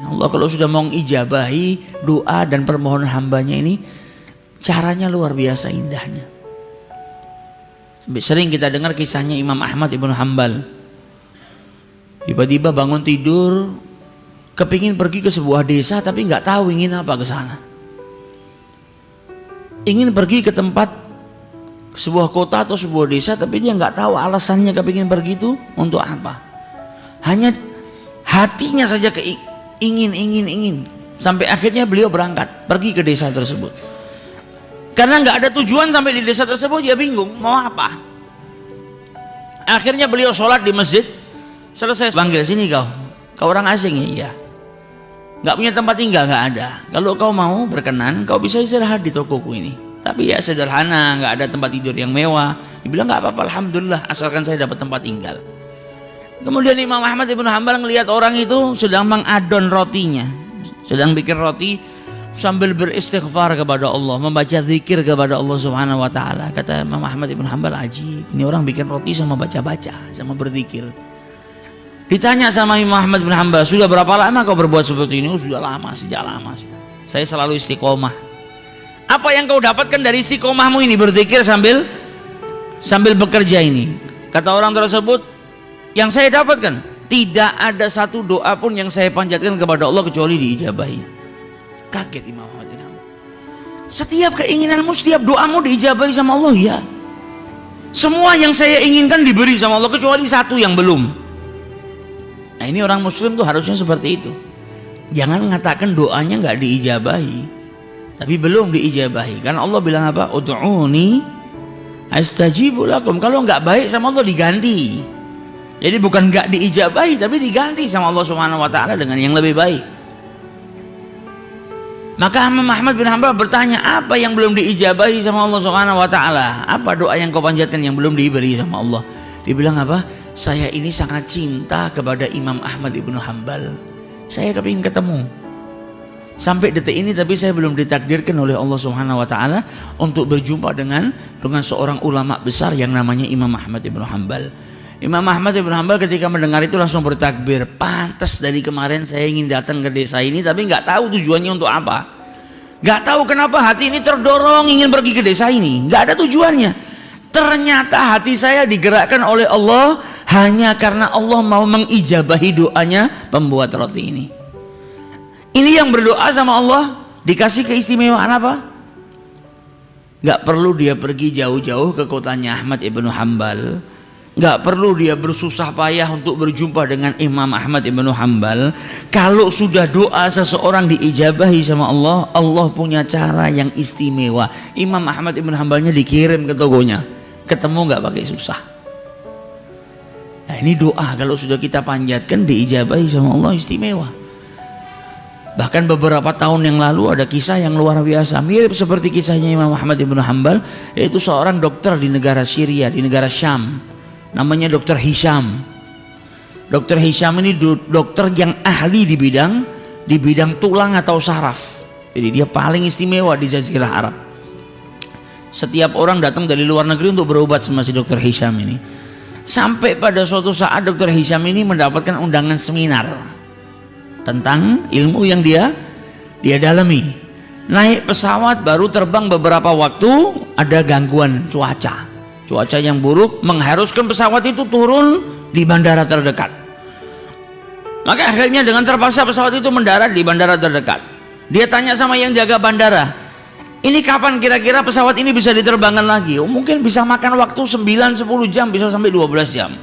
Allah kalau sudah mau mengijabahi doa dan permohonan hambanya ini, caranya luar biasa indahnya. Sering kita dengar kisahnya Imam Ahmad ibnu Hanbal. Tiba-tiba bangun tidur, kepingin pergi ke sebuah desa tapi nggak tahu ingin apa ke sana. Ingin pergi ke tempat sebuah kota atau sebuah desa tapi dia nggak tahu alasannya kepingin pergi itu untuk apa. Hanya hatinya saja ingin. Sampai akhirnya beliau berangkat pergi ke desa tersebut. Karena nggak ada tujuan sampai di desa tersebut, dia bingung mau apa. Akhirnya beliau sholat di masjid. Selesai panggil, sini kau orang asing ya? Iya. Nggak punya tempat tinggal, nggak ada. Kalau kau mau berkenan, kau bisa istirahat di tokoku ini. Tapi ya sederhana, nggak ada tempat tidur yang mewah. Dia bilang nggak apa-apa, alhamdulillah, asalkan saya dapat tempat tinggal. Kemudian Imam Ahmad ibnu Hanbal ngelihat orang itu sedang mengadon rotinya, sedang bikin roti sambil beristighfar kepada Allah, membaca zikir kepada Allah Subhanahu wa taala. Kata Imam Ahmad ibnu Hanbal, ajib, ini orang bikin roti sama baca-baca, sama berzikir. Ditanya sama Imam Ahmad bin Hanbal, sudah berapa lama kau berbuat seperti ini? Oh, sudah lama, sejak lama. Saya selalu istiqomah. Apa yang kau dapatkan dari istiqomahmu ini, berzikir sambil bekerja ini? Kata orang tersebut, yang saya dapatkan, tidak ada satu doa pun yang saya panjatkan kepada Allah kecuali diijabahi. Kaget Imam Ahmad bin Hanbal. Setiap keinginanmu, setiap doamu diijabahi sama Allah, ya. Semua yang saya inginkan diberi sama Allah kecuali satu yang belum. Nah, ini orang muslim tuh harusnya seperti itu. Jangan mengatakan doanya nggak diijabahi, tapi belum diijabahi. Karena Allah bilang apa? Ud'uni astajibu lakum. Kalau nggak baik sama Allah diganti. Jadi bukan nggak diijabahi, tapi diganti sama Allah Subhanahu wa taala dengan yang lebih baik. Maka Imam Ahmad bin Hanbal bertanya, apa yang belum diijabahi sama Allah Subhanahu wa taala? Apa doa yang kau panjatkan yang belum diberi sama Allah? Dia bilang apa? Saya ini sangat cinta kepada Imam Ahmad ibnu Hanbal. Saya kepingin ketemu. Sampai detik ini tapi saya belum ditakdirkan oleh Allah Subhanahu wa taala untuk berjumpa dengan seorang ulama besar yang namanya Imam Ahmad ibnu Hanbal. Imam Ahmad ibnu Hanbal ketika mendengar itu langsung bertakbir. Pantas dari kemarin saya ingin datang ke desa ini tapi nggak tahu tujuannya untuk apa. Nggak tahu kenapa hati ini terdorong ingin pergi ke desa ini. Nggak ada tujuannya. Ternyata hati saya digerakkan oleh Allah hanya karena Allah mau mengijabahi doanya pembuat roti ini. Ini yang berdoa sama Allah dikasih keistimewaan apa? Gak perlu dia pergi jauh-jauh ke kotanya Ahmad ibnu Hanbal. Gak perlu dia bersusah payah untuk berjumpa dengan Imam Ahmad ibnu Hanbal. Kalau sudah doa seseorang diijabahi sama Allah, Allah punya cara yang istimewa. Imam Ahmad ibnu Hanbalnya dikirim ke tokonya, ketemu nggak pakai susah. Nah, ini doa kalau sudah kita panjatkan diijabahi sama Allah istimewa. Bahkan beberapa tahun yang lalu ada kisah yang luar biasa mirip seperti kisahnya Imam Ahmad ibnu Hanbal, yaitu seorang dokter di negara Syria, di negara Syam, namanya Dr. Hisham. Dr. Hisham ini dokter yang ahli di bidang tulang atau saraf. Jadi dia paling istimewa di Jazirah Arab. Setiap orang datang dari luar negeri untuk berobat sama si Dr. Hisham ini. Sampai pada suatu saat Dr. Hisham ini mendapatkan undangan seminar tentang ilmu yang dia dalami. Naik pesawat baru terbang beberapa waktu, ada gangguan cuaca yang buruk mengharuskan pesawat itu turun di bandara terdekat. Maka akhirnya dengan terpaksa pesawat itu mendarat di bandara terdekat. Dia tanya sama yang jaga bandara, ini kapan kira-kira pesawat ini bisa diterbangkan lagi? Oh, mungkin bisa makan waktu 9-10 jam, bisa sampai 12 jam.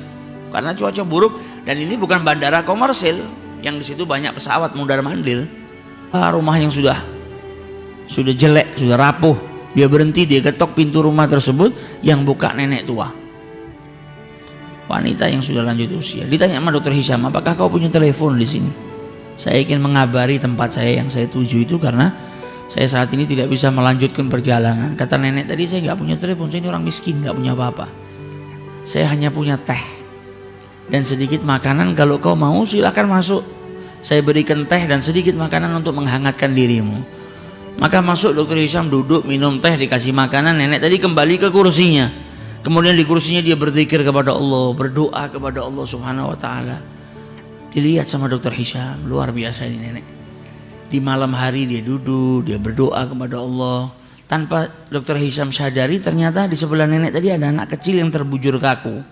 Karena cuaca buruk dan ini bukan bandara komersil yang di situ banyak pesawat mundar-mandir. Rumah yang sudah jelek, sudah rapuh. Dia berhenti, dia ketok pintu rumah tersebut, yang buka nenek tua. Wanita yang sudah lanjut usia. Ditanya sama Dr. Hisham, apakah kau punya telepon di sini? Saya ingin mengabari tempat saya yang saya tuju itu karena saya saat ini tidak bisa melanjutkan perjalanan. Kata nenek tadi, saya nggak punya telepon, saya ini orang miskin, nggak punya apa-apa. Saya hanya punya teh dan sedikit makanan. Kalau kau mau silahkan masuk. Saya berikan teh dan sedikit makanan untuk menghangatkan dirimu. Maka masuk Dr. Hisham, duduk, minum teh, dikasih makanan. Nenek tadi kembali ke kursinya. Kemudian di kursinya dia berzikir kepada Allah, berdoa kepada Allah Subhanahu wa taala. Dilihat sama dokter Hisham, luar biasa ini nenek. Di malam hari dia duduk, dia berdoa kepada Allah. Tanpa dokter Hisham sadari, ternyata di sebelah nenek tadi ada anak kecil yang terbujur kaku.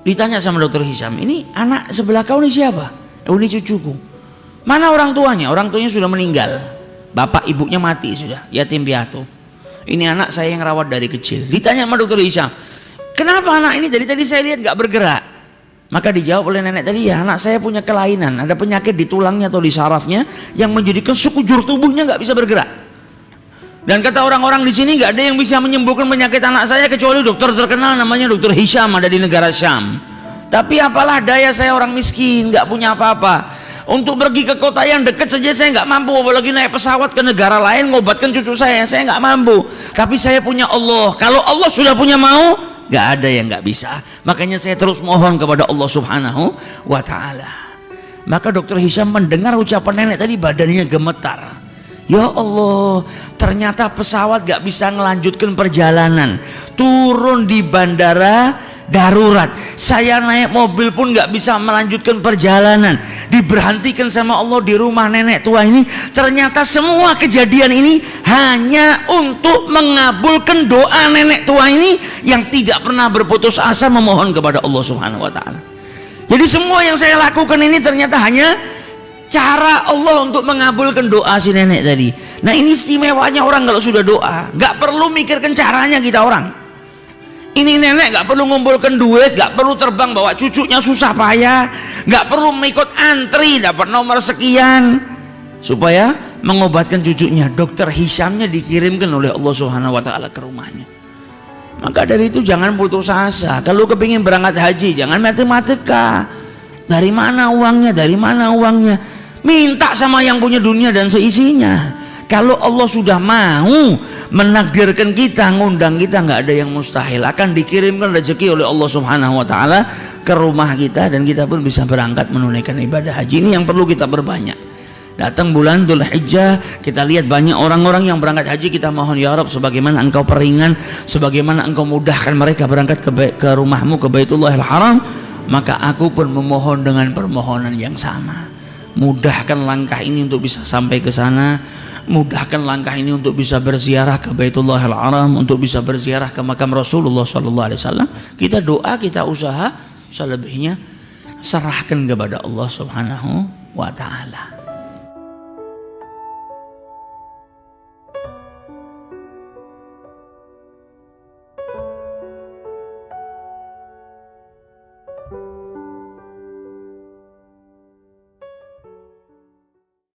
Ditanya sama dokter Hisham, ini anak sebelah kau ini siapa? Ini cucuku. Mana orang tuanya? Orang tuanya sudah meninggal. Bapak ibunya mati sudah, yatim piatu. Ini anak saya yang rawat dari kecil. Ditanya sama dokter Hisham, kenapa anak ini dari tadi saya lihat gak bergerak? Maka dijawab oleh nenek tadi, ya anak saya punya kelainan, ada penyakit di tulangnya atau di sarafnya yang menjadikan sekujur tubuhnya nggak bisa bergerak. Dan kata orang-orang di sini nggak ada yang bisa menyembuhkan penyakit anak saya kecuali dokter terkenal namanya dokter Hisham, ada di negara Syam. Tapi apalah daya, saya orang miskin, nggak punya apa-apa. Untuk pergi ke kota yang dekat saja saya nggak mampu, apalagi naik pesawat ke negara lain ngobatkan cucu saya nggak mampu. Tapi saya punya Allah. Kalau Allah sudah punya mau, gak ada yang gak bisa. Makanya saya terus mohon kepada Allah Subhanahu wa ta'ala. Maka dokter Hisham mendengar ucapan nenek tadi, badannya gemetar. Ya Allah, ternyata pesawat gak bisa melanjutkan perjalanan, turun di bandara darurat. Saya naik mobil pun gak bisa melanjutkan perjalanan, diberhentikan sama Allah di rumah nenek tua ini. Ternyata semua kejadian ini hanya untuk mengabulkan doa nenek tua ini yang tidak pernah berputus asa memohon kepada Allah Subhanahu wa ta'ala. Jadi semua yang saya lakukan ini ternyata hanya cara Allah untuk mengabulkan doa si nenek tadi. Nah ini istimewanya orang kalau sudah doa, gak perlu mikirkan caranya kita orang. Ini nenek gak perlu ngumpulkan duit, gak perlu terbang bawa cucunya susah payah, gak perlu mengikut antri dapat nomor sekian supaya mengobatkan cucunya. Dokter Hishamnya dikirimkan oleh Allah Subhanahu wa ta'ala ke rumahnya. Maka dari itu jangan putus asa. Kalau kepingin berangkat haji, jangan matematika. Dari mana uangnya? Dari mana uangnya? Minta sama yang punya dunia dan seisinya. Kalau Allah sudah mau menakdirkan kita, ngundang kita, nggak ada yang mustahil. Akan dikirimkan rezeki oleh Allah Subhanahu wa ta'ala ke rumah kita dan kita pun bisa berangkat menunaikan ibadah haji. Ini yang perlu kita berbanyak. Datang bulan Dzul Hijjah, kita lihat banyak orang-orang yang berangkat haji. Kita mohon ya Rabb, sebagaimana engkau peringan, sebagaimana engkau mudahkan mereka berangkat ke rumahmu, ke Baitullahil Haram, maka aku pun memohon dengan permohonan yang sama. Mudahkan langkah ini untuk bisa sampai ke sana, mudahkan langkah ini untuk bisa berziarah ke Baitullahil Haram, untuk bisa berziarah ke makam Rasulullah SAW. Kita doa, kita usaha, selebihnya serahkan kepada Allah Subhanahu wa ta'ala.